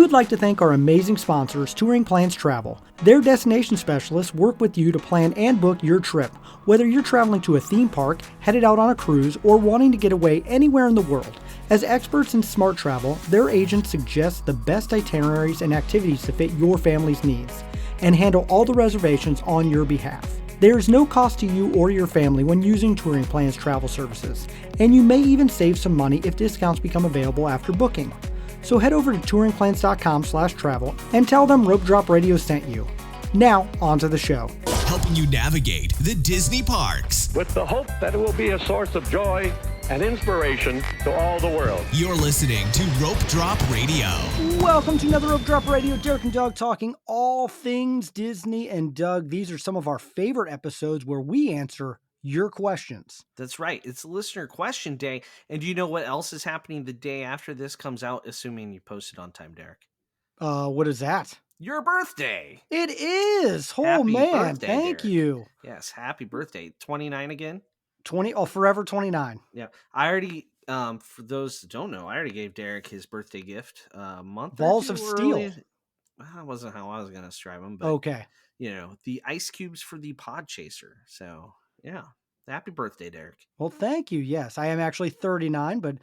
would like to thank our amazing sponsors, Touring Plans Travel. Their destination specialists work with you to plan and book your trip, whether you're traveling to a theme park, headed out on a cruise, or wanting to get away anywhere in the world. As experts in smart travel, their agents suggest the best itineraries and activities to fit your family's needs, and handle all the reservations on your behalf. There is no cost to you or your family when using Touring Plans Travel services, and you may even save some money if discounts become available after booking. So head over to touringplans.com/travel and tell them Rope Drop Radio sent you. Now, on to the show. Helping you navigate the Disney parks. With the hope that it will be a source of joy and inspiration to all the world. You're listening to Rope Drop Radio. Welcome to another Rope Drop Radio. Derek and Doug talking all things Disney. And Doug, these are some of our favorite episodes where we answer your questions. That's right. It's listener question day. And do you know what else is happening the day after this comes out, assuming you post it on time, Derek? What is that? Your birthday. It is. Oh, Happy man. birthday, Thank Derek. you. Yes. Happy birthday. 29 again? Forever 29. Yeah. I already, for those that don't know, I already gave Derek his birthday gift a month Balls or of two steel. early. That wasn't how I was going to describe them, but Okay. you know, the ice cubes for the pod chaser. So yeah. Happy birthday, Derek. Well, thank you. Yes, I am actually 39, but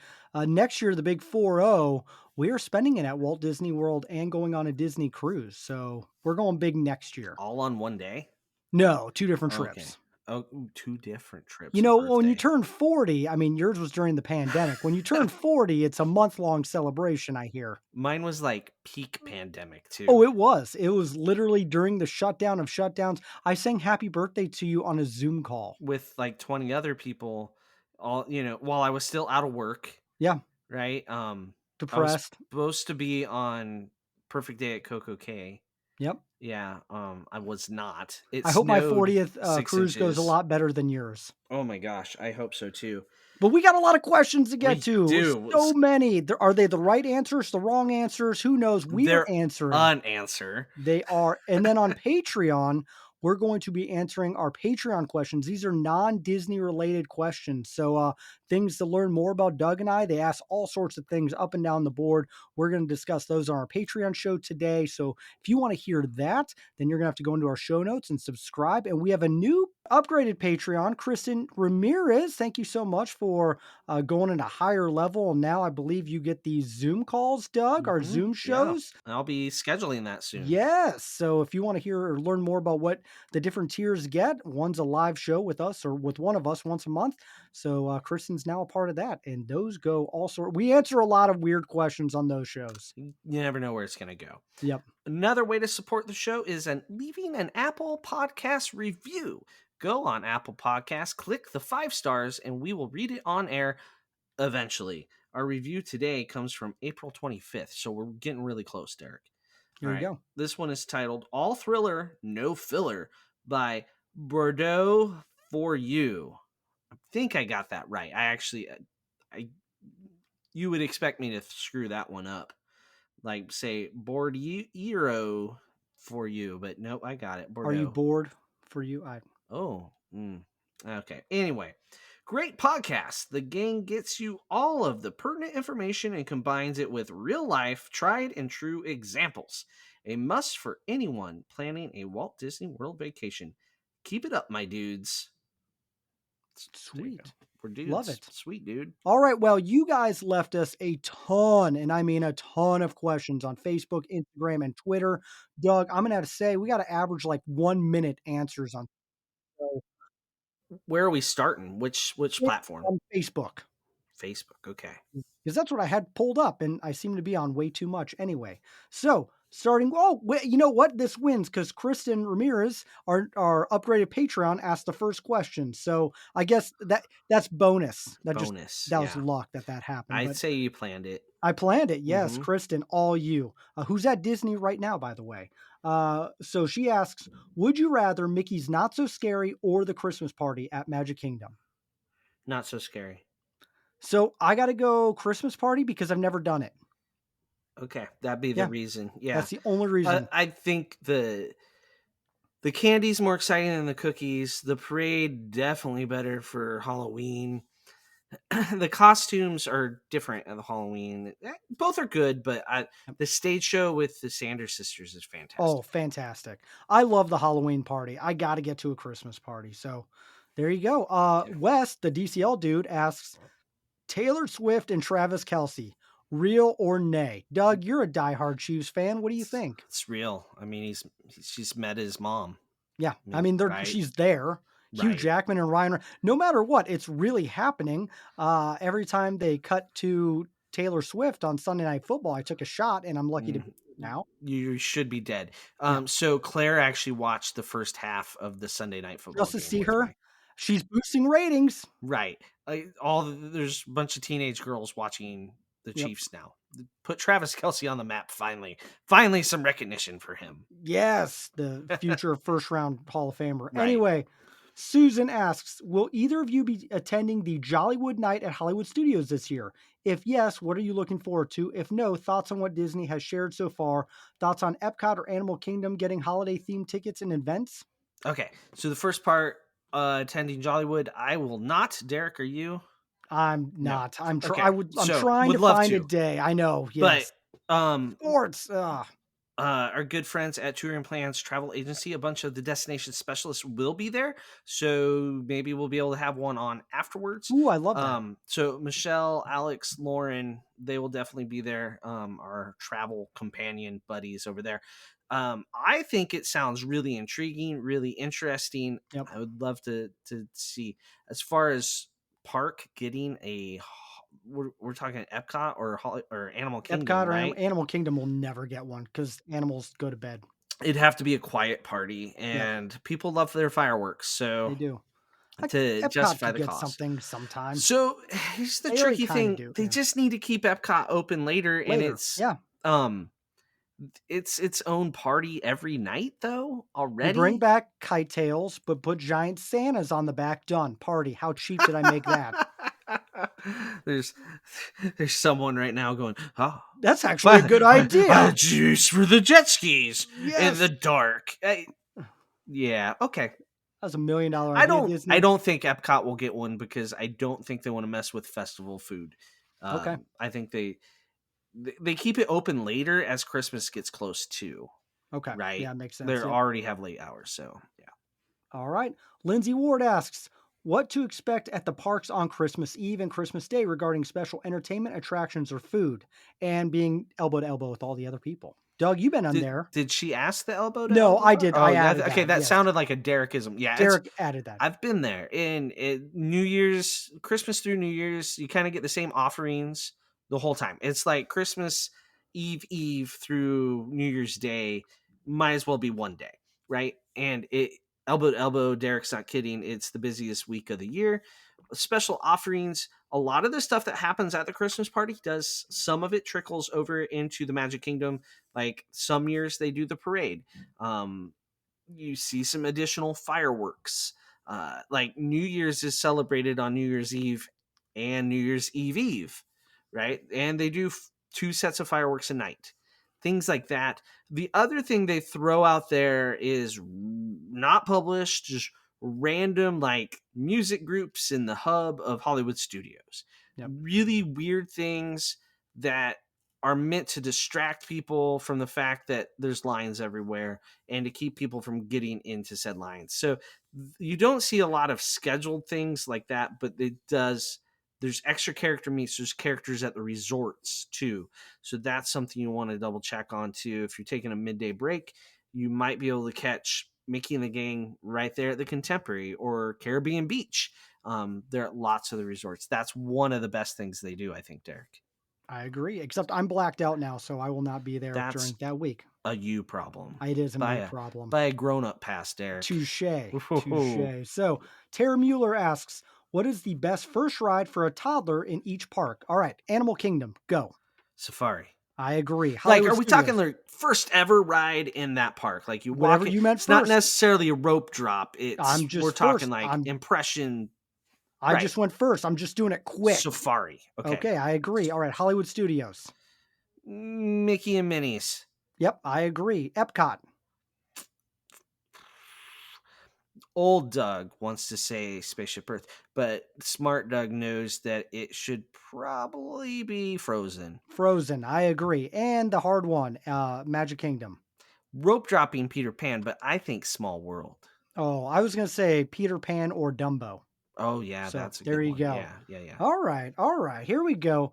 next year, the big 4-0, we are spending it at Walt Disney World and going on a Disney cruise. So we're going big next year. All on one day? No, 2 different Okay. trips. Oh, 2 different trips. You know, of when you birthday. turn 40, I mean, yours was during the pandemic. When you turn 40, it's a month-long celebration, I hear. Mine was like peak pandemic too. Oh, it was. It was literally during the shutdown of shutdowns. I sang happy birthday to you on a Zoom call. With like 20 other people, all while I was still out of work. Yeah. Right. Depressed. I was supposed to be on Perfect Day at Coco Cay. Yep. Yeah. I was not. I hope my snowed 40th 6 cruise goes a inches. lot better than yours. Oh my gosh, I hope so too. But we got a lot of questions to get We to. do. So many. Are they the right answers, the wrong answers? Who knows? We are They're answering. unanswer. They are. And then on Patreon, we're going to be answering our Patreon questions. These are non-Disney related questions. So things to learn more about Doug and I. They ask all sorts of things up and down the board. We're going to discuss those on our Patreon show today. So if you want to hear that, then you're going to have to go into our show notes and subscribe. And we have a new upgraded Patreon, Kristen Ramirez. Thank you so much for going at a higher level. And now I believe you get these Zoom calls, Doug, our Zoom shows. Yeah. I'll be scheduling that soon. Yes. So if you want to hear or learn more about what the different tiers get, one's a live show with us or with one of us once a month. So Kristen's now a part of that. And those go also. We answer a lot of weird questions on those shows. You never know where it's going to go. Yep. Another way to support the show is leaving an Apple Podcast review. Go on Apple Podcasts, click the 5 stars, and we will read it on air eventually. Our review today comes from April 25th, so we're getting really close, Derek. Here you go. This one is titled All Thriller, No Filler by Bordeaux for You. I think I got that right. You would expect me to screw that one up. Like, say, Bordeaux for you, but nope, I got it. Bordeaux. Are you bored for you? Okay. Anyway, great podcast. The gang gets you all of the pertinent information and combines it with real life, tried and true examples. A must for anyone planning a Walt Disney World vacation. Keep it up, my dudes. Sweet. We're dudes. Love it. Sweet, dude. All right. Well, you guys left us a ton, and I mean a ton of questions on Facebook, Instagram, and Twitter. Doug, I'm going to have to say we got to average like 1 minute answers on. Where are we starting? Which platform? On Facebook. Facebook. Okay. Because that's what I had pulled up, and I seem to be on way too much anyway. So starting, you know what? This wins because Kristen Ramirez, our upgraded Patreon, asked the first question. So I guess that's bonus. That was luck that happened. I'd say you planned it. I planned it. Yes, Kristen, all you. Who's at Disney right now, by the way? So she asks, would you rather Mickey's Not So Scary or the Christmas Party at Magic Kingdom? Not So Scary. So I got to go Christmas Party because I've never done it. Okay, that'd be the reason. Yeah, that's the only reason. I think the candy's more exciting than the cookies. The parade definitely better for Halloween. The costumes are different at the Halloween. Both are good, but the stage show with the Sanders sisters is Oh, fantastic. fantastic. I love the Halloween party. I got to get to a Christmas party. So there you go. Yeah. Wes, the DCL dude, asks Taylor Swift and Travis Kelsey, real or nay? Doug, you're a diehard Chiefs fan. What do you think? It's real. I mean, she's met his mom. Yeah, I I mean, mean, right, she's there. Hugh right. Jackman and no matter what, it's really happening. Every time they cut to Taylor Swift on Sunday Night Football, I took a shot, and I'm lucky to be Mm, here now. you should be dead. Yeah, So Claire actually watched the first half of the Sunday night football just to game see with her, me. she's boosting ratings. Right. There's a bunch of teenage girls watching the Yep. Chiefs now. Put Travis Kelsey on the map finally. Finally, some recognition for him. Yes, the future first round Hall of Famer. Right. Anyway, Susan asks, will either of you be attending the Jollywood Night at Hollywood Studios this year? If yes, what are you looking forward to? If no, thoughts on what Disney has shared so far? Thoughts on Epcot or Animal Kingdom getting holiday themed tickets and events? Okay. So the first part, attending Jollywood, I will not. Derek, are you? I'm No. not. Okay. I'm So trying would to love find a to, day. I know. but Yes. um, Sports. our good friends at Touring Plans Travel Agency, a bunch of the destination specialists will be there. So maybe we'll be able to have one on afterwards. Ooh, I love that. So Michelle, Alex, Lauren, they will definitely be there. Our travel companion buddies over there. I think it sounds really intriguing, really interesting. Yep. I would love to see. As far as park getting we're talking Epcot or Animal Epcot Kingdom, or right? Animal Kingdom will never get one because animals go to bed. It'd have to be a quiet party, Yep, and people love their fireworks, they so do. to Epcot justify could the get cost. something sometime. So here's the They already tricky kinda thing: do, they yeah. just need to keep Epcot open later, and Later, yeah. um it's its own party every night though They bring already. back kite tails, but put giant Santas on the back. Done. Party. How cheap did I make that? there's there's someone right now going, oh, That's actually a good idea. juice for the jet skis in Yes. the dark. Yeah, okay. That's a $1,000,000 idea, I Disney. don't think Epcot will get one because I don't think they want to mess with festival food. Okay. I think they keep it open later as Christmas gets close too, Okay. right? Yeah, makes They sense. Yep. already have late hours, so yeah. All right. Lindsay Ward asks, what to expect at the parks on Christmas Eve and Christmas Day regarding special entertainment, attractions, or food, and being elbow to elbow with all the other people. Doug, you've been on there. Did she ask the elbow to No, elbow I part? did. Oh I yeah, added okay, that. that Yes. sounded like a Derekism. Yeah, it's Derek added that. I've been there in New Year's, Christmas through New Year's. You kind of get the same offerings the whole time. It's like Christmas Eve through New Year's Day. Might as well be one day, right? And it elbow to elbow. Derek's not kidding. It's the busiest week of the year. Special offerings. A lot of the stuff that happens at the Christmas party does. Some of it trickles over into the Magic Kingdom. Like some years they do the parade. You see some additional fireworks. Like New Year's is celebrated on New Year's Eve and New Year's Eve, right? And they do two sets of fireworks a night, things like that. The other thing they throw out there is not published, just random like music groups in the hub of Hollywood Studios. Yep. Really weird things that are meant to distract people from the fact that there's lines everywhere and to keep people from getting into said lines. So you don't see a lot of scheduled things like that, but it does. There's extra character meets. There's characters at the resorts too. So that's something you want to double check on too. If you're taking a midday break, you might be able to catch Mickey and the gang right there at the Contemporary or Caribbean Beach. There are lots of the resorts. That's one of the best things they do, I think, Derek. I agree, except I'm blacked out now, so I will not be there That's during that week. a you problem. It is a me problem. By a grown-up pass, Derek. Touche. Whoa. Touche. So, Tara Mueller asks, what is the best first ride for a toddler in each park? All right, Animal Kingdom, go. Safari. I agree. Like, are we talking the first ever ride in that park? Like you Whatever walk it, you meant it's first. not necessarily a rope drop. We're talking like impression. I just went first. I'm just doing it quick. Safari. Okay, I agree. All right, Hollywood Studios. Mickey and Minnie's. Yep, I agree. Epcot. Old Doug wants to say Spaceship Earth, but Smart Doug knows that it should probably be Frozen. Frozen, I agree. And the hard one, Magic Kingdom. Rope dropping Peter Pan, but I think Small World. Oh, I was going to say Peter Pan or Dumbo. Oh, yeah, So that's a there good you one. go. Yeah. All right. Here we go.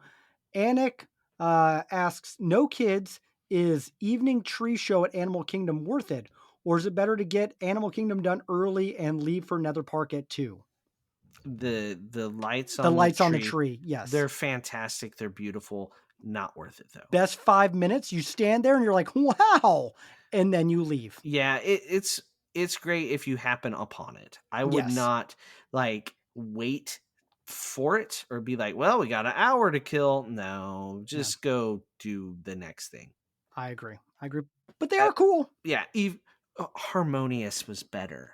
Anik asks, no kids, is evening tree show at Animal Kingdom worth it? Or is it better to get Animal Kingdom done early and leave for another park at 2? The lights The on lights the on the tree, tree, yes. they're fantastic. They're beautiful. Not worth it, though. Best 5 minutes, you stand there and you're like, wow, and then you leave. Yeah, it's great if you happen upon it. I would Yes. not like wait for it or be like, well, we got an hour to kill. No, just go do the next thing. I agree. But they are cool. Yeah, Harmonious was better.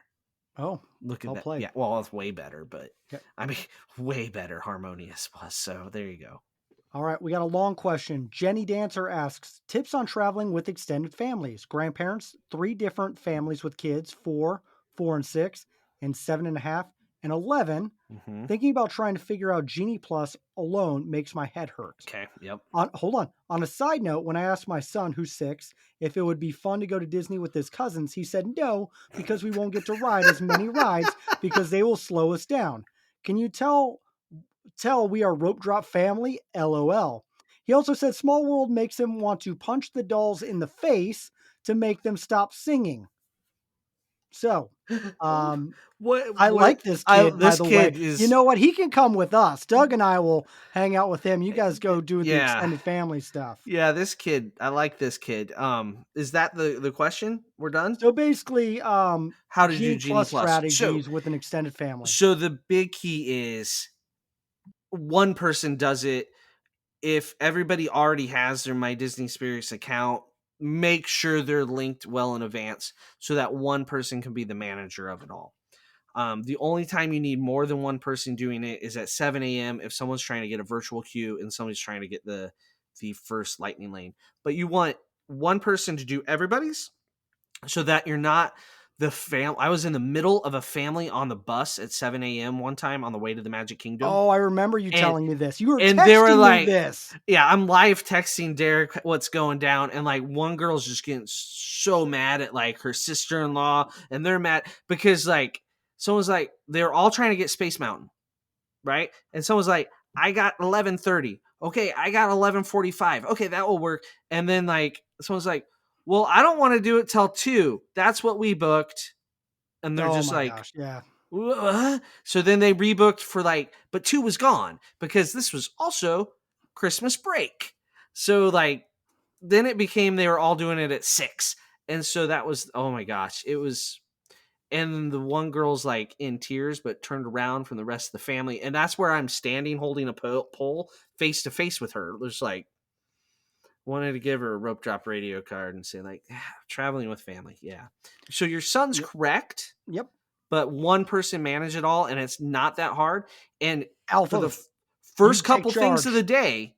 Oh, Look at well that. played. Yeah, well, it's way better, but Yep. I mean, way better Harmonious was. So there you go. All right, we got a long question. Jenny Dancer asks, tips on traveling with extended families. Grandparents, 3 different families with kids, 4, 4 and 6, and 7.5, and 11. Mm-hmm. Thinking about trying to figure out Genie Plus alone makes my head hurt. Okay, yep. Hold on. On a side note, when I asked my son, who's 6, if it would be fun to go to Disney with his cousins, he said no, because we won't get to ride as many rides because they will slow us down. Can you tell we are rope drop family? LOL. He also said Small World makes him want to punch the dolls in the face to make them stop singing. So, I like this kid, by the way. You know what? He can come with us. Doug and I will hang out with him. You guys go do the extended family stuff. Yeah, this kid, I like this kid. Is that the question? We're done? So basically, how to do Genie Plus strategies with an extended family. So the big key is one person does it. If everybody already has their My Disney Spirits account, make sure they're linked well in advance so that one person can be the manager of it all. The only time you need more than one person doing it is at 7 a.m. if someone's trying to get a virtual queue and somebody's trying to get the first lightning lane. But you want one person to do everybody's so that you're not I was in the middle of a family on the bus at 7 a.m. one time on the way to the Magic Kingdom. Oh, I remember you telling me this. You were and texting they were like, me this. Yeah, I'm live texting Derek what's going down. And like one girl's just getting so mad at like her sister-in-law. And they're mad because like someone's like, they're all trying to get Space Mountain. Right. And someone's like, I got 11:30. Okay, I got 11:45. Okay, that will work. And then like someone's like, well, I don't want to do it till 2. That's what we booked. And they're just like, gosh, yeah. What? So then they rebooked for like, but 2 was gone because this was also Christmas break. So like, then it became they were all doing it at 6. And so that was, oh my gosh, it was. And the one girl's like in tears, but turned around from the rest of the family. And that's where I'm standing holding a pole face to face with her. There's like, wanted to give her a rope drop radio card and say like, traveling with family. Yeah. So your son's correct. Yep. But one person manage it all and it's not that hard. And Alpha, for the first couple things of the day,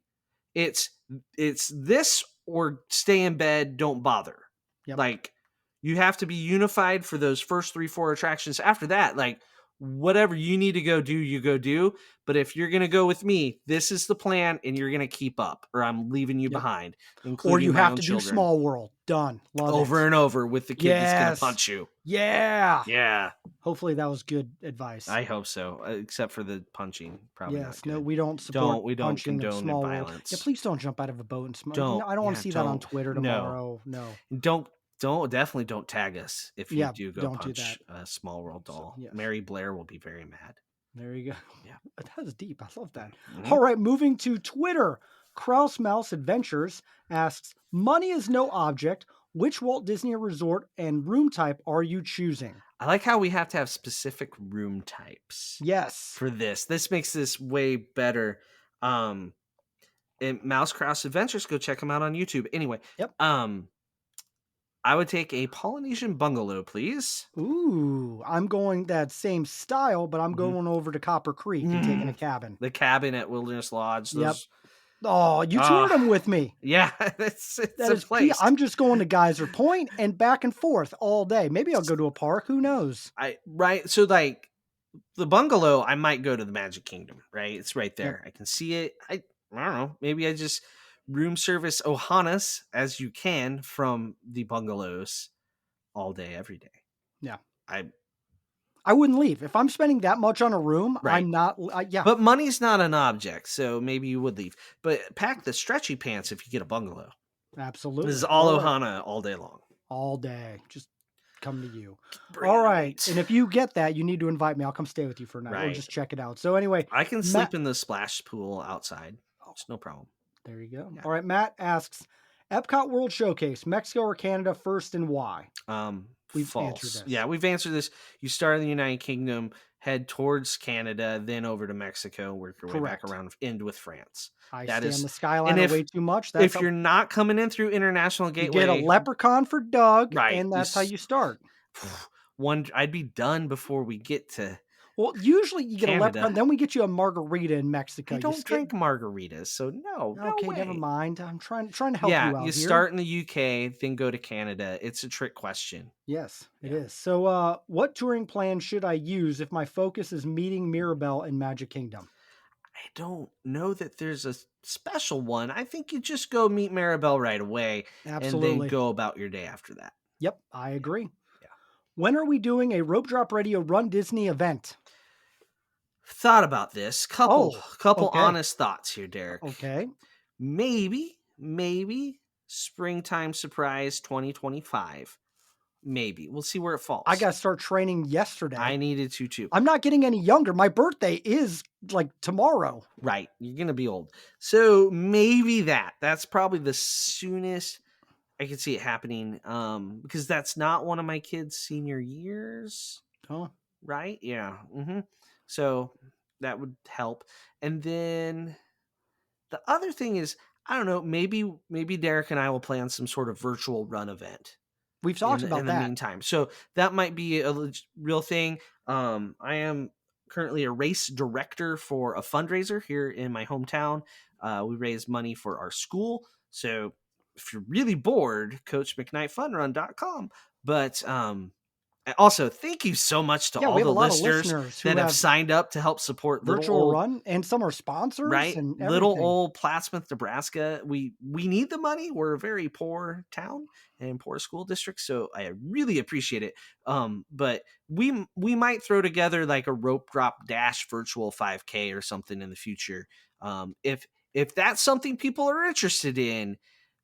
it's this or stay in bed, don't bother. Yep. Like you have to be unified for those first 3-4 attractions. After that, like whatever you need to go do, you go do. But if you're going to go with me, this is the plan and you're going to keep up or I'm leaving you behind. Or you have to do Small World. Done. Love over it. and over with the kid that's going to punch you. Yeah. Yeah. Hopefully that was good advice. I hope so, except for the punching. Probably yes. Not good. No, we don't support we don't punching condone Small violence. World. Yeah, please don't jump out of a boat and smoke. Don't. I don't want to see that on Twitter tomorrow. No. Definitely don't tag us if you do go punch a Small World doll. So, yes. Mary Blair will be very mad. There you go. Yeah. That was deep. I love that. Mm-hmm. All right, moving to Twitter. Kraus Mouse Adventures asks, money is no object. Which Walt Disney Resort and room type are you choosing? I like how we have to have specific room types. Yes. For this. This makes this way better. And Mouse Kraus Adventures, go check them out on YouTube. Anyway. Yep. I would take a Polynesian bungalow, please. Ooh, I'm going that same style, but I'm going over to Copper Creek and taking a cabin. The cabin at Wilderness Lodge. Those, Oh, you Ah, toured them with me. yeah, it's That a is place. I'm just going to Geyser Point and back and forth all day. Maybe I'll go to a park. Who knows? Right. So like the bungalow, I might go to the Magic Kingdom. Right, it's right Yep. there. I can see it. I don't know. Maybe I just room service Ohanas as you can from the bungalows all day, every day. Yeah. I I wouldn't leave. If I'm spending that much on a room, right. I'm not. Yeah, But money's not an object, so maybe you would leave. But pack the stretchy pants if you get a bungalow. This is absolutely. all All right. Ohana all day long. All day. Just come to you. Bring All the right. meat. And if you get that, you need to invite me. I'll come stay with you for a night or Right. just check it out. So, anyway, I can Matt. sleep in the splash pool outside. Oh, It's no problem. there you go. Yeah. All right. Matt asks Epcot World Showcase, Mexico or Canada first and why? We've answered False. this. Yeah, we've answered this. You start in the United Kingdom, head towards Canada, then over to Mexico, work your way back Correct. around, end with France. I That stand is, the and Skyliner way too much. That's if how you're not coming in through International you get a Gateway, leprechaun for Doug, right? and that's how you start. I'd be done before we get to Well, usually you get a Canada. leprechaun, then we get you a margarita in Mexico. I You don't skip. drink margaritas, so no Okay, never way. mind. I'm trying to help Yeah, you you out here. start in the UK, then go to Canada. It's a trick question. Yes, it Yeah. is. So, what touring plan should I use if my focus is meeting Mirabelle in Magic Kingdom? I don't know that there's a special one. I think you just go meet Maribel right away and then Absolutely. go about your day after that. Yep, I agree. Yeah. When are we doing a Rope Drop Radio Run Disney event? Thought about this. Couple Oh, couple okay. honest thoughts here, Derek. Okay. Maybe springtime surprise 2025. Maybe. We'll see where it I falls. got to start training yesterday. I needed to too. I'm not getting any younger. My birthday is like tomorrow. Right. You're going to be old. So maybe that's probably the soonest I could see it happening. Because that's not one of my kids' senior years. Oh, Right. Yeah. So that would help. And then the other thing is, I don't know, maybe Derek and I will plan some sort of virtual run event we've in talked about the that. meantime. So that might be a real thing. I am currently a race director for a fundraiser here in my hometown. We raise money for our school. So if you're really bored, coachmcknightfunrun.com. But also, thank you so much to Yeah, we all have a the lot of listeners listeners who that have have signed up to help support little virtual old run, and some are sponsors right? and Little everything. old Plattsmouth, Nebraska. We need the money. We're a very poor town and poor school district, so I really appreciate it. But we might throw together like a rope drop dash virtual 5K or something in the future. If that's something people are interested in,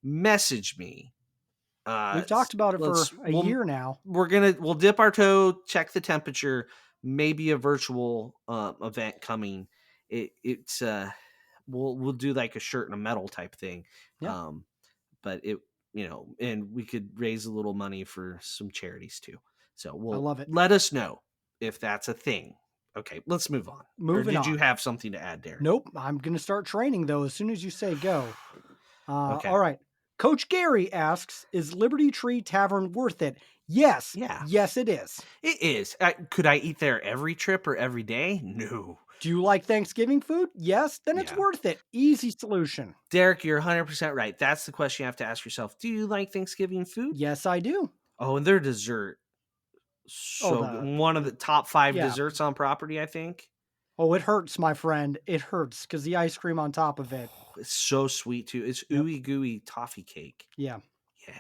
message me. We've talked about it for a year now. We'll dip our toe, check the temperature, maybe a virtual event coming. It's we'll do like a shirt and a medal type thing. Yeah. But it and we could raise a little money for some charities too. So I love it. let us know if that's a thing. Okay, let's move on. Moving or did you on. have something to add, Derek? Nope. I'm going to start training though as soon as you say go. Okay. All right. Coach Gary asks, is Liberty Tree Tavern worth it? Yes. Yeah. Yes, it is. It is. Could I eat there every trip or every day? No. Do you like Thanksgiving food? Yes. Then it's Yeah. worth it. Easy solution. Derek, you're 100% right. That's the question you have to ask yourself. Do you like Thanksgiving food? Yes, I do. Oh, and their dessert. So one of the top 5 desserts on property, I think. Oh, it hurts, my friend. It hurts because the ice cream on top of it. It's so sweet too. It's ooey gooey toffee cake. Yeah. Yeah.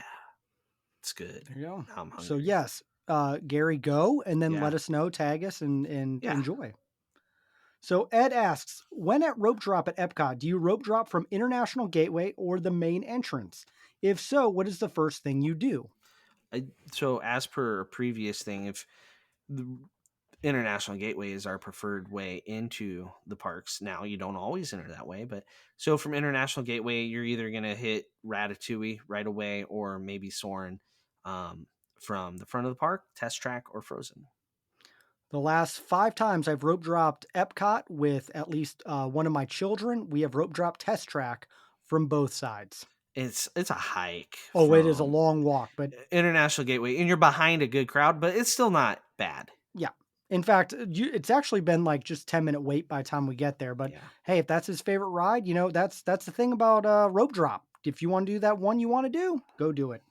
It's good. There you go. Now I'm hungry. So yes, Gary, go and then let us know, tag us, and enjoy. So Ed asks, when at rope drop at Epcot, do you rope drop from International Gateway or the main entrance? If so, what is the first thing you do? So as per a previous thing, if the International Gateway is our preferred way into the parks. Now, you don't always enter that way, but so from International Gateway, you're either going to hit Ratatouille right away or maybe Soarin' from the front of the park, Test Track, or Frozen. The last 5 times I've rope dropped Epcot with at least one of my children, we have rope dropped Test Track from both sides. It's a hike. Oh, it is a long walk, but International Gateway, and you're behind a good crowd, but it's still not bad. Yeah. In fact, it's actually been like just 10-minute wait by the time we get there. But Yeah. hey, if that's his favorite ride, that's the thing about rope drop. If you want to do that one you want to do, go do it.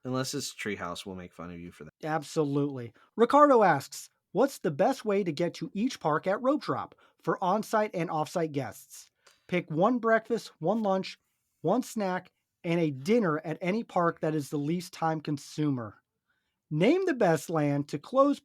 Unless it's Treehouse, we'll make fun of you for that. Absolutely. Ricardo asks, what's the best way to get to each park at rope drop for on-site and off-site guests? Pick one breakfast, one lunch, one snack, and a dinner at any park that is the least time consumer. Name the best land to close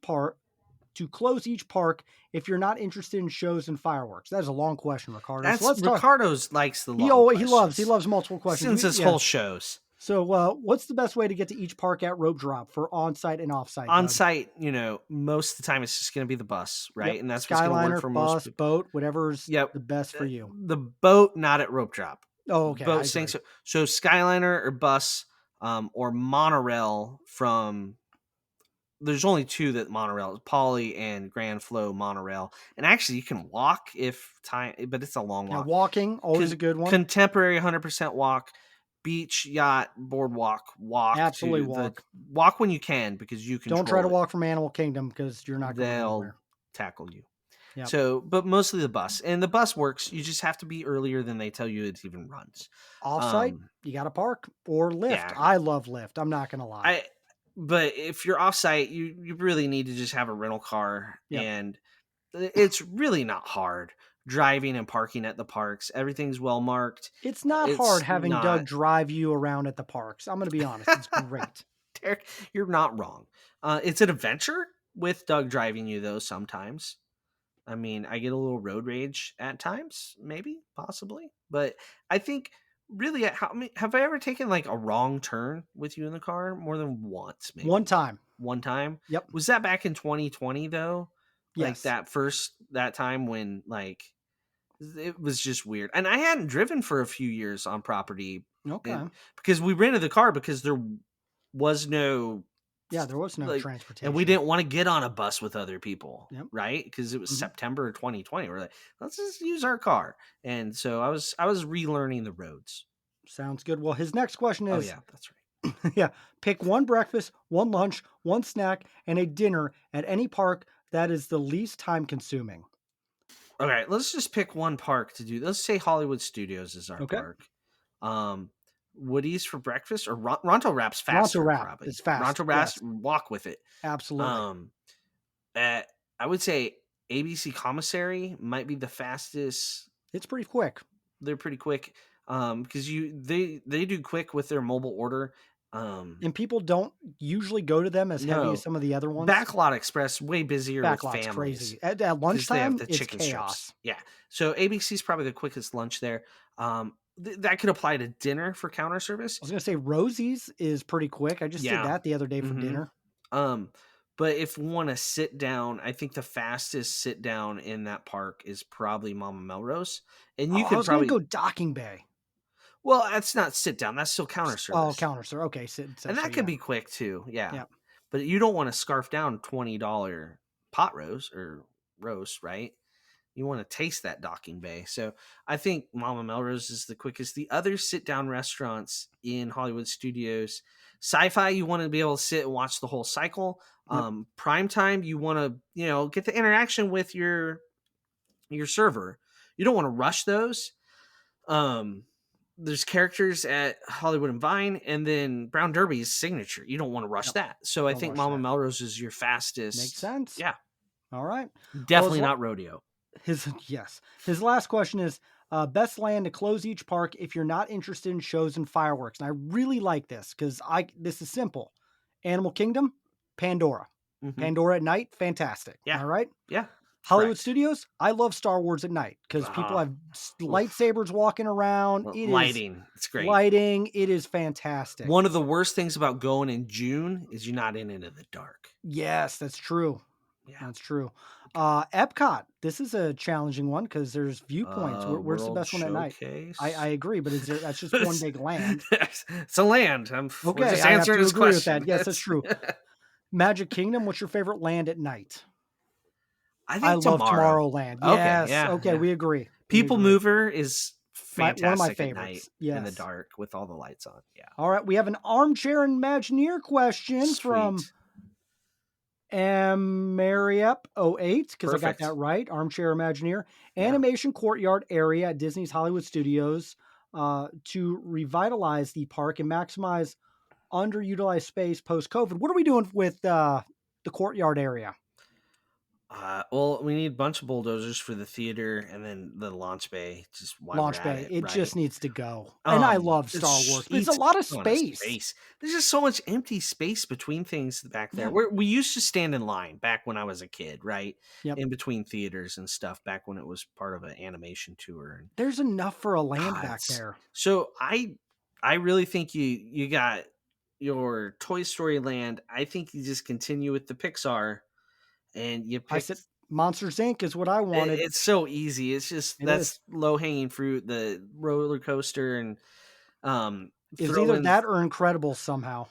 each park if you're not interested in shows and fireworks. That is a long question, Ricardo. So That's let's talk. Ricardo's likes the He long he loves multiple questions. since his whole shows. So what's the best way to get to each park at rope drop for on-site and off-site? On Doug? site, most of the time it's just going to be the bus, right? Yep. And that's what's going to work Skyliner, for bus, most people. boat, whatever's Yep. the best for you. The boat, not at rope drop. Oh, okay. Boat stinks. So Skyliner or bus, or monorail from. There's only two that monorail, Poly and Grand Flow monorail, and actually you can walk if time, but it's a long walk. Walking, always a good one. Contemporary 100% walk, beach, yacht, boardwalk, walk. Absolutely walk. Walk when you can because you can. Don't try to walk from Animal Kingdom because you're not going They'll tackle you. Yep. So, but mostly the bus, and the bus works. You just have to be earlier than they tell you it even runs. Offsite, you got to park or Lyft. Yeah. I love Lyft. I'm not going to lie. But if you're offsite, you really need to just have a rental car, and it's really not hard driving and parking at the parks. Everything's well marked. It's not hard having Doug drive you around at the parks. I'm going to be honest. It's great. Derek, you're not wrong. It's an adventure with Doug driving you, though, sometimes. I mean, I get a little road rage at times, maybe, possibly. But I think really, have I ever taken like a wrong turn with you in the car? More than once, maybe. One time. Yep. Was that back in 2020 though? Yes. Like that time when like it was just weird. And I hadn't driven for a few years on property. Okay. Because we rented the car because there was no there was no transportation. And we didn't want to get on a bus with other people, Yep. right? Because it was September 2020. We're like, let's just use our car. And so I was relearning the roads. Sounds good. Well, his next question is... Oh, yeah, that's right. Yeah. Pick one breakfast, one lunch, one snack, and a dinner at any park that is the least time consuming. All right, let's just pick one park to do. Let's say Hollywood Studios is our park. Woody's for breakfast, or Ronto Wrap's faster. Ronto Wrap probably. is fast. Ronto Wrap's walk with it. Absolutely. I would say ABC Commissary might be the fastest. It's pretty quick. They're pretty quick because they do quick with their mobile order. And people don't usually go to them as heavy as some of the other ones. Backlot Express, way busier with families. Crazy. At lunchtime, it's chaos. Strips. Yeah. So ABC's probably the quickest lunch there. That could apply to dinner for counter service. I was going to say Rosie's is pretty quick. I just did that the other day for dinner. But if we want to sit down, I think the fastest sit down in that park is probably Mama Melrose. And you could probably go Docking Bay. Well, that's not sit down. That's still counter service. Oh, counter service. Okay. And that could be quick too. Yeah. But you don't want to scarf down $20 pot roast or roast, right? You want to taste that Docking Bay. So I think Mama Melrose is the quickest. The other sit-down restaurants in Hollywood Studios, Sci-Fi, you want to be able to sit and watch the whole cycle. Prime time, you want to, get the interaction with your server. You don't want to rush those. There's characters at Hollywood and Vine, and then Brown Derby's signature. You don't want to rush that. So I think Mama Melrose is your fastest. Makes sense. Yeah. All right. Definitely not rodeo. His last question is best land to close each park if you're not interested in shows and fireworks. And I really like this because this is simple. Animal Kingdom, Pandora. Pandora at night, fantastic. Yeah. All right. Yeah. Hollywood Studios, I love Star Wars at night because people have lightsabers walking around. It's great. Lighting, it is fantastic. One of the worst things about going in June is you're not in the dark. Yes, that's true. Yeah. That's true. Epcot, this is a challenging one because there's viewpoints. Where's the best one at night? I agree, but that's just one big land? It's a land. Okay, just I answering have to this agree question. with that. Yes, that's true. Magic Kingdom, what's your favorite land at night? I love Tomorrowland. Yes. Okay, we agree. People Mover is fantastic one of my at favorites. night in the dark with all the lights on. Yeah. All right, we have an armchair Imagineer question from Mariep08, because I got that Perfect. right. Armchair Imagineer. Yeah. Animation Courtyard area at Disney's Hollywood Studios to revitalize the park and maximize underutilized space post COVID. What are we doing with the courtyard area? Well, we need a bunch of bulldozers for the theater and then the launch bay, just while we're Launch at Bay. it, It right? just needs to go. And I love Star Wars, but it's a Eats lot of a ton of space. space. There's just so much empty space between things back there. Yeah. We used to stand in line back when I was a kid, right? Yep. In between theaters and stuff back when it was part of an animation tour. And There's enough for a land back it's there. so I really think you got your Toy Story land. I think you just continue with the Pixar and you I pick. said Monsters Inc. is what I wanted. It's so easy. It's just It is. that's low hanging fruit. The roller coaster and It was throw either in that or Incredible somehow.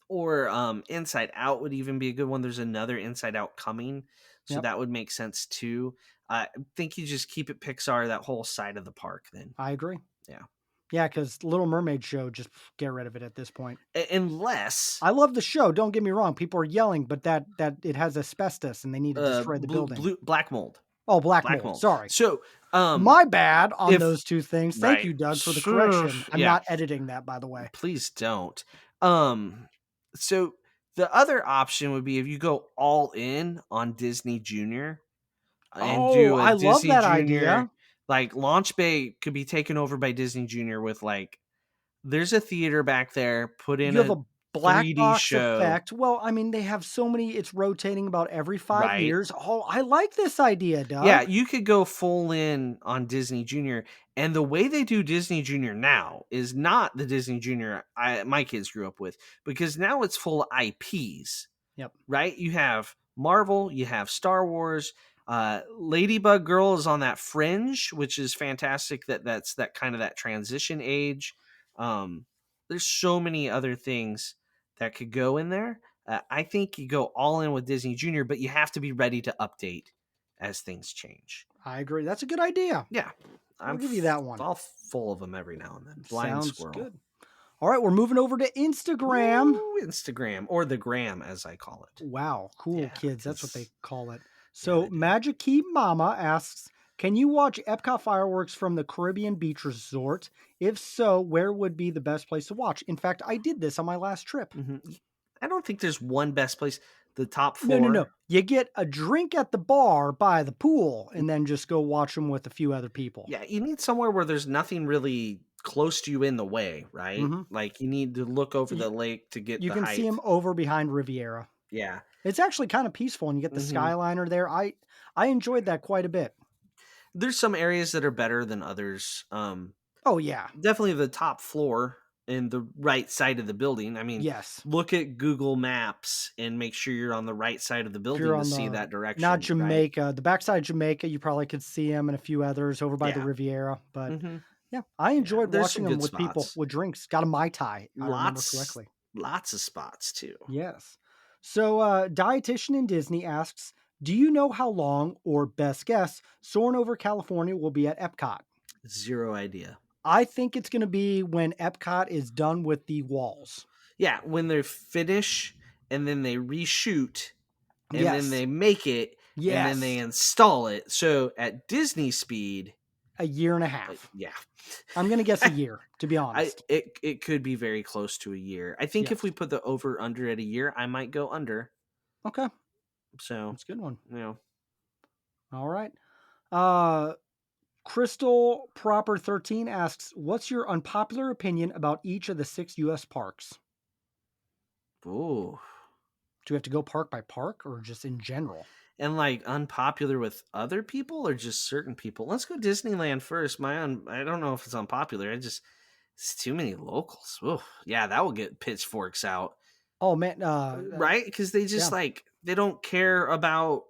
or Inside Out would even be a good one. There's another Inside Out coming, so Yep. that would make sense too. I think you just keep it Pixar that whole side of the park. Then I agree. yeah, Yeah, because Little Mermaid show, just get rid of it at this point. Unless I love the show. Don't get me wrong. People are yelling, but that it has asbestos and they need to destroy the building. black mold, Oh, black black mold. mold. Sorry. So My bad on if those two things. Thank right, you, Doug, for the correction. I'm yeah, not editing that, by the way. please don't. So the other option would be if you go all in on Disney Junior and Oh, do a I love Disney that Junior, idea. like Launch Bay could be taken over by Disney Junior with like there's a theater back there, put in You have a a black 3D box show, effect. Well, I mean, they have so many, it's rotating about every 5 right? years. Oh, I like this idea, Yeah, Doug. you could go full in on Disney Junior. And the way they do Disney Junior now is not the Disney Junior my kids grew up with, because now it's full of IPs, Yep. right? You have Marvel, you have Star Wars. Ladybug Girl is on that fringe, which is fantastic. That's that kind of that transition age. Um, there's so many other things that could go in there. I think you go all in with Disney Junior, but you have to be ready to update as things change. I agree. That's a good idea. Yeah, I'll I'm give you that one. all full of them every now and then. Blind Sounds squirrel. good. All right, we're moving over to Instagram. Ooh, Instagram, or the gram as I call it. Wow, cool Yeah, kids. That's what 'cause- they call it. they So, do. Magic Key Mama asks, can you watch Epcot fireworks from the Caribbean Beach Resort? If so, where would be the best place to watch? In fact, I did this on my last trip. I don't think there's one best place. The top No, floor. no, no. You get a drink at the bar by the pool and then just go watch them with a few other people. Yeah, you need somewhere where there's nothing really close to you in the way, right? Mhm. Like you need to look over Y- the lake to get You the can height. see them over behind Riviera. Yeah. It's actually kind of peaceful and you get the Mhm. Skyliner there. I enjoyed that quite a bit. There's some areas that are better than others. Oh yeah. Definitely the top floor and the right side of the building. I mean, Yes. look at Google Maps and make sure you're on the right side of the If building you're to on see the that direction. not right? Jamaica, the backside of Jamaica, you probably could see them and a few others over by the Yeah. Riviera. But Mhm. yeah, I enjoyed there's watching some them good with people spots. with drinks. Got a Mai Tai, I remember Lots, correctly. lots of spots too. Yes. So, dietitian in Disney asks, do you know how long, or best guess, Soarin' over California will be at Epcot? Zero idea. I think it's going to be when Epcot is done with the walls. Yeah, when they finish and then they reshoot and then Yes. they make it and then they Yes. install it. So at Disney speed, A year and a half. yeah. I'm going to guess a year, to be honest. It could be very close to a year. I think Yes. if we put the over under at a year, I might go under. Okay. So, That's a good one. you know, All right. Crystal Proper 13 asks, what's your unpopular opinion about each of the 6 US parks? ooh. Do we have to go park by park or just in general? And like unpopular with other people or just certain people? Let's go Disneyland first. I don't know if it's unpopular. It's too many locals. Ooh, yeah, that will get pitchforks out. Oh man, Right? Because they just yeah. they don't care about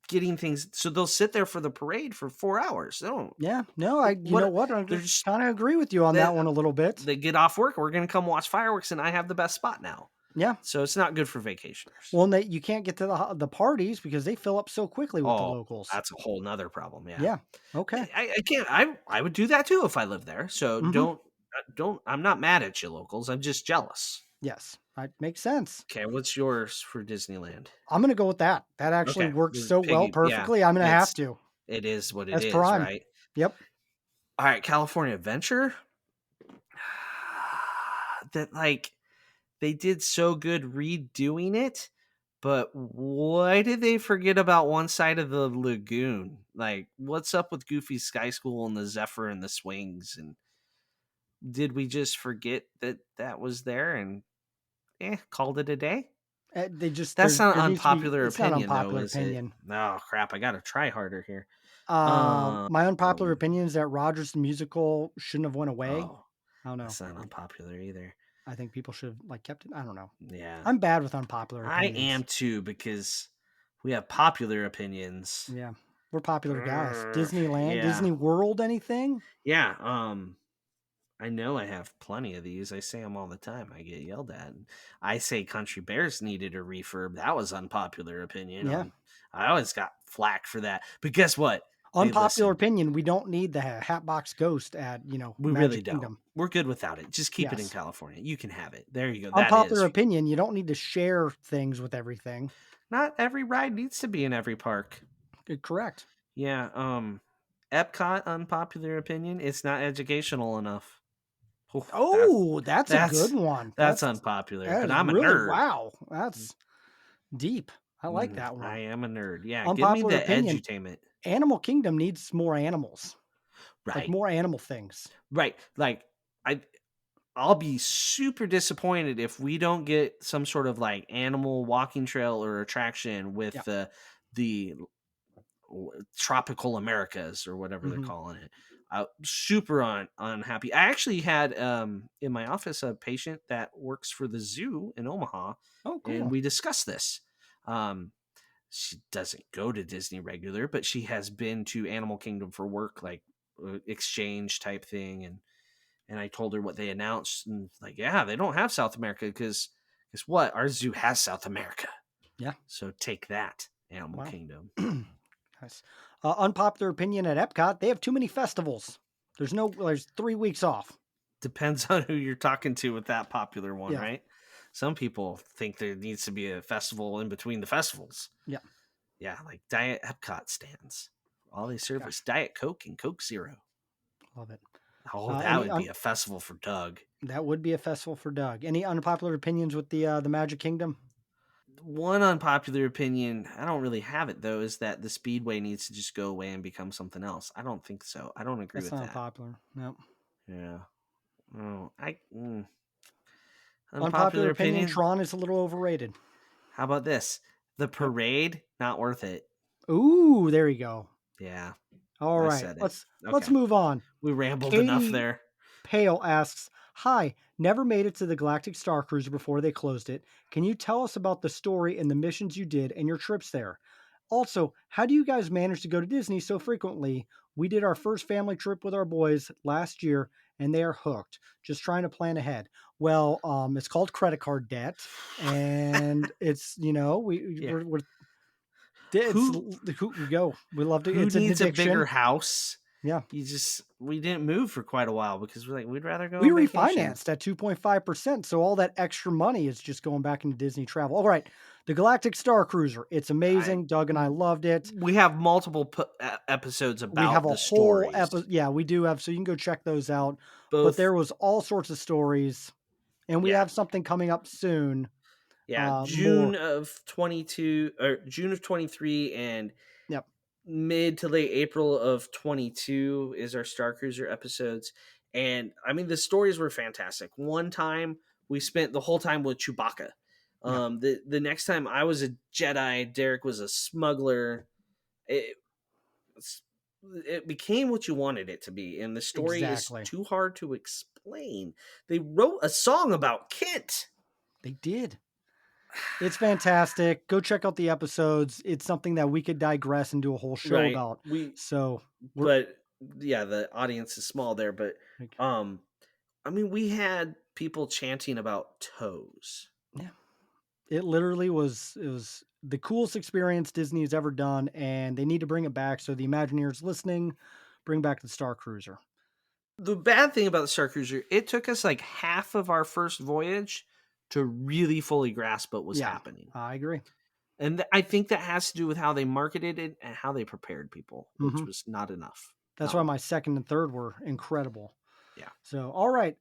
getting things. So they'll sit there for the parade for 4 hours. They don't. Yeah, no, you know what? I They're just kind of agree with you on they, that one a little bit. they get off work. We're going to come watch fireworks, and I have the best spot now. Yeah. So it's not good for vacationers. Well, and you can't get to the parties because they fill up so quickly with the locals. That's a whole nother problem. Yeah. Yeah. Okay. I can't. I would do that too if I lived there. So Mhm. don't. I'm not mad at you, locals. I'm just jealous. Yes, that makes sense. Okay, what's yours for Disneyland? I'm gonna go with that. That actually Okay, works the so well piggy, yeah, perfectly. I'm gonna have it's to. it is what it That's is, prime. right? Yep. All right, California Adventure. That like they did so good redoing it, but why did they forget about one side of the lagoon? Like, what's up with Goofy's Sky School and the Zephyr and the swings? And did we just forget that that was there and called it a day? They just That's not there an needs to be. unpopular It's not opinion, though, unpopular is it? opinion. Oh crap! I gotta try harder here. My unpopular Um, opinion is that Rogers the Musical shouldn't have went away. oh, I don't know. that's not unpopular either. I think people should have like kept it. I don't know. Yeah, I'm bad with unpopular I opinions. am too because we have popular opinions. Yeah, we're popular guys. Disneyland, Yeah, Disney World, anything? yeah. I know I have plenty of these. I say them all the time. I get yelled at. I say Country Bears needed a refurb. That was unpopular opinion. Yeah, I always got flack for that. But guess what? They unpopular listened. opinion. We don't need the Hatbox Ghost at We really Magic don't. Kingdom. We're good without it. Just keep it in Yes, California. You can have it. There you go. That unpopular is. opinion. You don't need to share things with everything. Not every ride needs to be in every park. Correct. Yeah. Epcot, unpopular opinion. It's not educational enough. Oof, Oh, that's a good that's one. that's unpopular. That And is I'm a really nerd. wow. That's deep. I like that I one. am a nerd. Yeah, give me Unpopular the opinion. edutainment. Animal Kingdom needs more animals, like Right. more animal things. Right. Like I I'll be super disappointed if we don't get some sort of like animal walking trail or attraction with Yeah. the tropical Americas or whatever they're Hmm. calling it. Super unhappy. I actually had in my office a patient that works for the zoo in Omaha, Oh, and cool. we discussed this. Um, she doesn't go to Disney regular, but she has been to Animal Kingdom for work, like exchange type thing, and I told her what they announced, and like, yeah, they don't have South America because guess what? Our zoo has South America. Yeah. So take that, Animal Wow. Kingdom. Nice. Unpopular opinion at Epcot. They have too many festivals. There's 3 weeks off. Depends on who you're talking to with that popular one, Yeah. right? Some people think there needs to be a festival in between the festivals. Yeah. Yeah, like Diet Epcot stands. All they serve is Gosh, Diet Coke and Coke Zero. love it. Oh, that Any would be a festival for Doug. that would be a festival for Doug. Any unpopular opinions with the Magic Kingdom? One unpopular opinion, I don't really have it though, is that the Speedway needs to just go away and become something else. I don't think so. I don't agree That's with not that. unpopular. No. Yeah. Oh, Unpopular unpopular opinion. opinion. Tron is a little overrated. How about this? The Yep. parade, not worth it. Ooh, there you go. Yeah, All I right, said it. let's Okay. move on. We rambled enough Katie there. Pale asks, "Hi, never made it to the Galactic Star Cruiser before they closed it. Can you tell us about the story and the missions you did and your trips there? Also, how do you guys manage to go to Disney so frequently? We did our first family trip with our boys last year and they are hooked. Just trying to plan ahead." Well, it's called credit card debt, and it's Yeah. we're it's Who who we go. We love to. who It's an needs a bigger addiction. house? Yeah. We didn't move for quite a while because we're like we'd rather go We on vacation. refinanced at 2.5%. So all that extra money is just going back into Disney travel. All right. The Galactic Star Cruiser. It's I amazing. Doug and I loved it. we have multiple episodes We have about a the whole stories. episode. Yeah, we do have. So you can go check those out. But Both there was all sorts of stories. And we yeah. have something coming up soon. Yeah, More. June of 22 or June of 23 and Yep. mid to late April of 22 is our Star Cruiser episodes. And I mean, the stories were fantastic. One time we spent the whole time with Chewbacca. Yeah. The next time I was a Jedi, Derek was a smuggler. It, it became what you wanted it to be. And the story is Exactly. too hard to explain. They wrote a song about Kent. They did. It's fantastic. Go check out the episodes. It's something that we could digress and do a whole show Right. about. So we're But yeah, the audience is small there, but like, I mean, we had people chanting about toes. yeah. It literally was it was the coolest experience Disney has ever done, and they need to bring it back. So the Imagineers listening, bring back the Star Cruiser. The bad thing about the Star Cruiser, it took us like half of our first voyage to really fully grasp what was Yeah, happening. I agree. And I think that has to do with how they marketed it and how they prepared people, which Mhm. was not enough. That's Not why well. my second and third were incredible. Yeah. So, all right.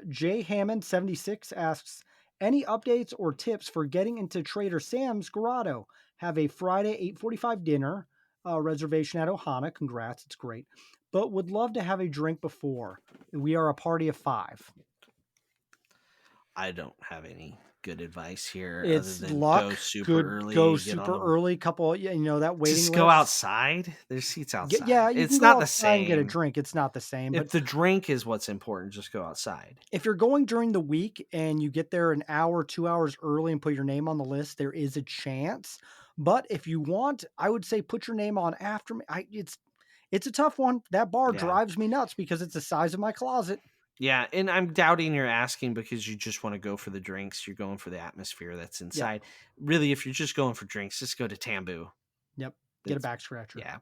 Jay Hammond 76 asks, any updates or tips for getting into Trader Sam's Grotto? Have a Friday 8:45 dinner reservation at Ohana. Congrats, it's great. But would love to have a drink before. We are a party of 5. I don't have any good advice here other It's than go luck. super Good. Go early, get on super the early. Couple. That waiting just go list. outside. There's seats Yeah, outside. you can It's go not the outside and get a same. drink. It's not the same, but If the drink is what's important, just go outside. if you're going during the week and you get there an hour, 2 hours early and put your name on the list, there is a chance. But if you want, I would say put your name on after me. It's a tough one. That bar Yeah. drives me nuts because it's the size of my closet. Yeah, and I'm doubting you're asking because you just want to go for the drinks. You're going for the atmosphere that's Yep. inside. Really, if you're just going for drinks, just go to Tambu. Yep. Get a It's back scratcher. yeah.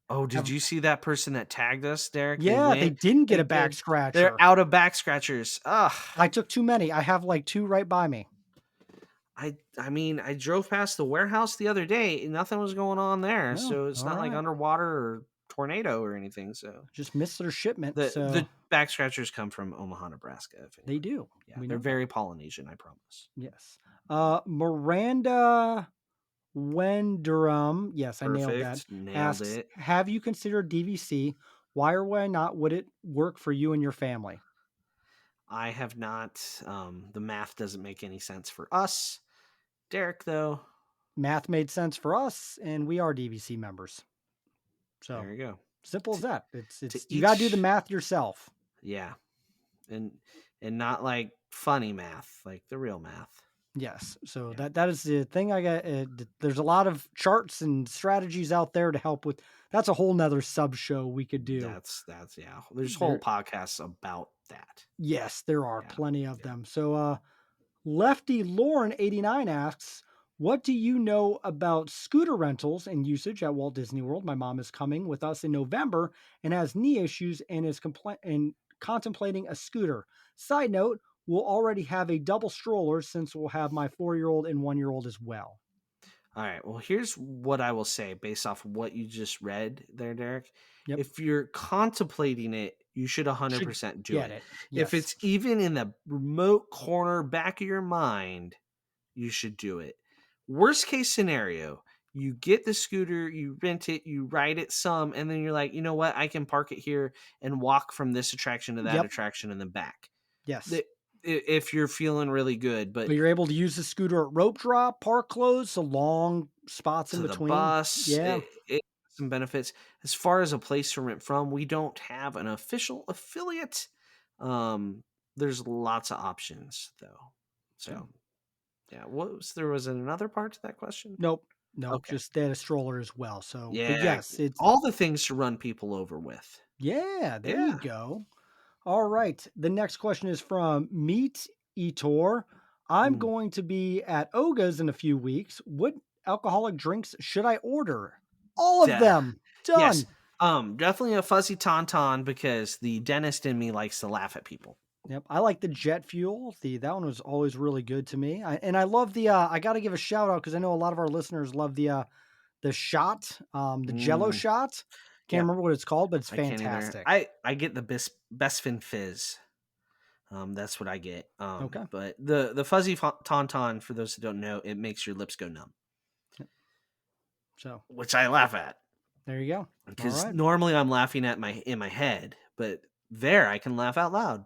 Oh, did Have- you see that person that tagged us, Derek? They yeah, they went, didn't get they a back did. They're scratcher. out of back scratchers. Ugh. I took too many. I have like 2 right by me. I mean, I drove past the warehouse the other day and nothing was going on there. No, So it's all not like right. underwater or tornado or anything. So Just missed their shipment. the So back scratchers come from Omaha, Nebraska. If they anyone. do. Yeah, We they're know that. very Polynesian, I promise. Yes. Miranda Wenderum, yes, I nailed that, Perfect. Nailed asks, it. have you considered DVC? Why or why not would it work for you and your family? I have not. The math doesn't make any sense for us. Derek, though, Math made sense for us, and we are DVC members. So there you go. simple as To, that. to You gotta do the each, math yourself. yeah, and not like funny math, like the real math. Yes. So Yeah. that is the thing I got. There's a lot of charts and strategies out there to help with. That's a whole nother sub show we could do. That's yeah. There's whole There, podcasts about that. yes, there are Yeah. plenty of Yeah. them. So Lefty Lauren 89 asks, what do you know about scooter rentals and usage at Walt Disney World? My mom is coming with us in November and has knee issues and is contemplating a scooter. Side note, we'll already have a double stroller since we'll have my 4-year-old and 1-year-old as well. All right. Well, here's what I will say based off what you just read there, Derek. Yep. If you're contemplating it, you should 100% Should do get it. it. Yes. If it's even in the remote corner back of your mind, you should do it. Worst case scenario, you get the scooter, you rent it, you ride it some, and then you're like, you know what? I can park it here and walk from this attraction to that Yep. attraction and then back. Yes. If you're feeling really good, but you're able to use the scooter at rope drop, park closed, so long spots in to the between. bus, Yeah. it has some benefits. As far as a place to rent from, we don't have an official affiliate. There's lots of options though. So yeah, there was another part to that question? Nope. Okay. Just they had a stroller as well. So, but Yeah, yes, it's all the things to run people over with. yeah, there you Yeah. go. All right. The next question is from Meet Etor. I'm Mm. going to be at Oga's in a few weeks. What alcoholic drinks should I order? All of Yeah. them. Done. Yes. Definitely a fuzzy tauntaun because the dentist in me likes to laugh at people. Yep, I like the jet fuel. That one was always really good to me. I love the. I got to give a shout out because I know a lot of our listeners love the shot, the Jello shot. Can't Yep. remember what it's called, but it's I can't either. fantastic. I get the best fin fizz. That's what I get. Okay. But the fuzzy tauntaun, for those who don't know, it makes your lips go numb, So which I laugh at there you go. because All right. normally I'm laughing at in my head, but there I can laugh out loud.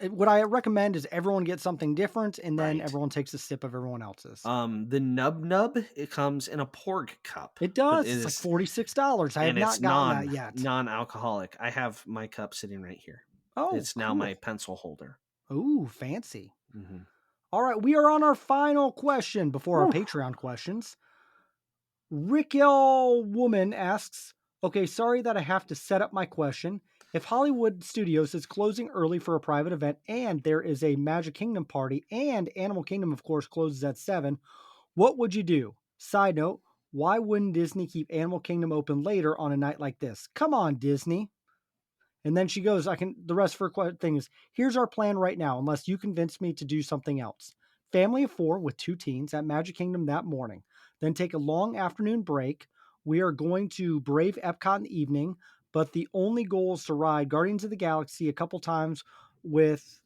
What I recommend is everyone get something different, and then Right. everyone takes a sip of everyone else's. The nub it comes in a porg cup. It but does. It's like $46. I have not gotten that yet. Non-alcoholic. I have my cup sitting right here. Oh, it's now cool. my pencil holder. Ooh, fancy. Mm-hmm. All right, we are on our final question before our Patreon questions. Rickel Woman asks, okay, sorry that I have to set up my question. If Hollywood Studios is closing early for a private event and there is a Magic Kingdom party and Animal Kingdom, of course, closes at 7, what would you do? Side note, why wouldn't Disney keep Animal Kingdom open later on a night like this? Come on, Disney. And then she goes, the rest of her thing is, here's our plan right now, unless you convince me to do something else. Family of 4 with 2 teens at Magic Kingdom that morning. Then take a long afternoon break. We are going to brave Epcot in the evening, but the only goal is to ride Guardians of the Galaxy a couple times with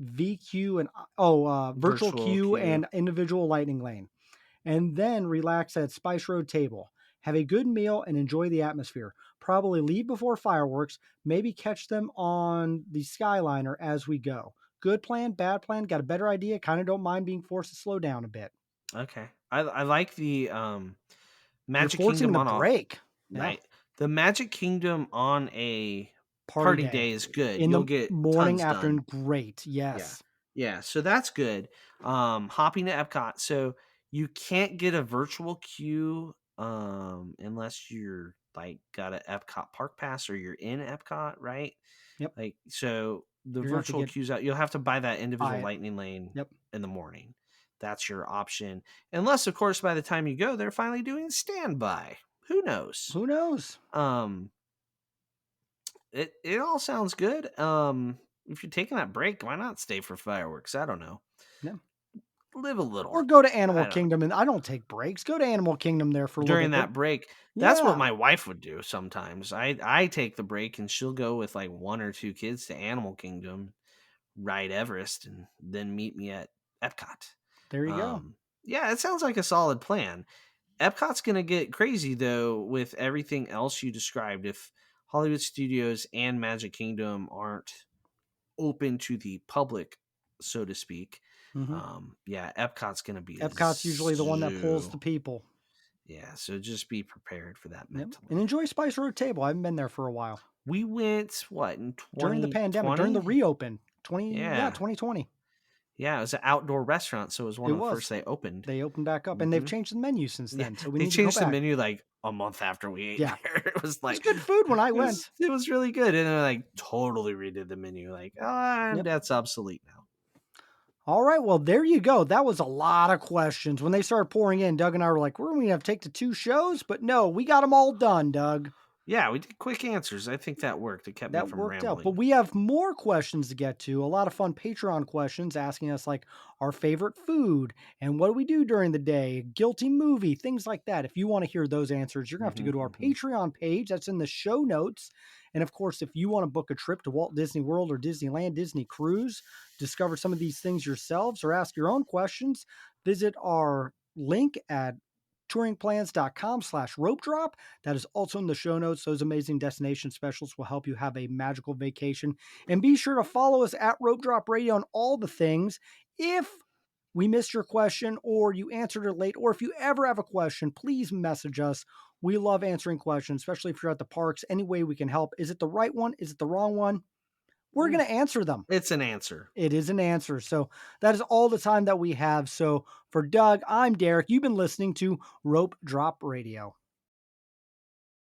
VQ and virtual Virtual queue queue. and individual lightning lane, and then relax at Spice Road table. Have a good meal and enjoy the atmosphere. Probably leave before fireworks, maybe catch them on the Skyliner as we go. Good plan, bad plan, got a better idea, kind of don't mind being forced to slow down a bit. Okay. I like the You're Magic forcing Kingdom the on a break. Yeah. night. The Magic Kingdom on a Party party day. day is good. In You'll the get morning, tons done. afternoon, great. Yeah. Yes. Yeah. So that's good. Hopping to Epcot. So you can't get a virtual queue unless you're like got an Epcot park pass or you're in Epcot, right? Yep. Like so the You're gonna have to virtual get queues out. You'll have to buy that buy individual it. lightning lane Yep. in the morning. That's your option. Unless of course by the time you go, they're finally doing standby. Who knows? Who knows? Um it all sounds good. If you're taking that break, why not stay for fireworks? I don't know. Yeah. Live a little. Or go to Animal I don't know. Kingdom, and I don't take breaks. Go to Animal Kingdom there for a little During bit. that break, that's what Yeah, my wife would do sometimes. I take the break and she'll go with like 1 or 2 kids to Animal Kingdom, ride Everest, and then meet me at Epcot. there you go. Yeah, it sounds like a solid plan. Epcot's gonna get crazy though with everything else you described. If Hollywood Studios and Magic Kingdom aren't open to the public, so to speak, Mhm. yeah, Epcot's gonna be a Epcot's usually the one that pulls zoo. the people. Yeah, so just be prepared for that Yep. And mentally. enjoy Spice Road Table. I haven't been there for a while. We went what in During the pandemic, during the 2020? reopen, Yeah. 2020. Yeah, it was an outdoor restaurant, so it was one It of the was. first they opened. They opened back up, and they've Hmm. changed the menu since Yeah, then, so we they need to go changed the back. menu like a month after we ate Yeah. there. It was It was like good food when I went. it was really good, and then like totally redid the menu. Like, Yep. that's obsolete now. All right, well, there you go. That was a lot of questions. When they started pouring in, Doug and I were like, we're going to have to take to 2 shows, but no, we got them all done, Doug. Yeah, we did quick answers. I think that worked. It kept me That from worked out. But rambling. we have more questions to get to. A lot of fun Patreon questions asking us like our favorite food and what do we do during the day, guilty movie, things like that. If you want to hear those answers, you're going to have to go Hmm. to our Hmm. Patreon page. That's in the show notes. And of course, if you want to book a trip to Walt Disney World or Disneyland, Disney Cruise, discover some of these things yourselves or ask your own questions, visit our link at touringplans.com/rope drop. That is also in the show notes. Those amazing destination specials will help you have a magical vacation. And be sure to follow us at Rope Drop Radio on all the things. If we missed your question or you answered it late, or if you ever have a question, please message us. We love answering questions, especially if you're at the parks. Any way we can help. Is it the right one? Is it the wrong one? We're going to answer them. It's an answer. It is an answer. So that is all the time that we have. So for Doug, I'm Derek. You've been listening to Rope Drop Radio.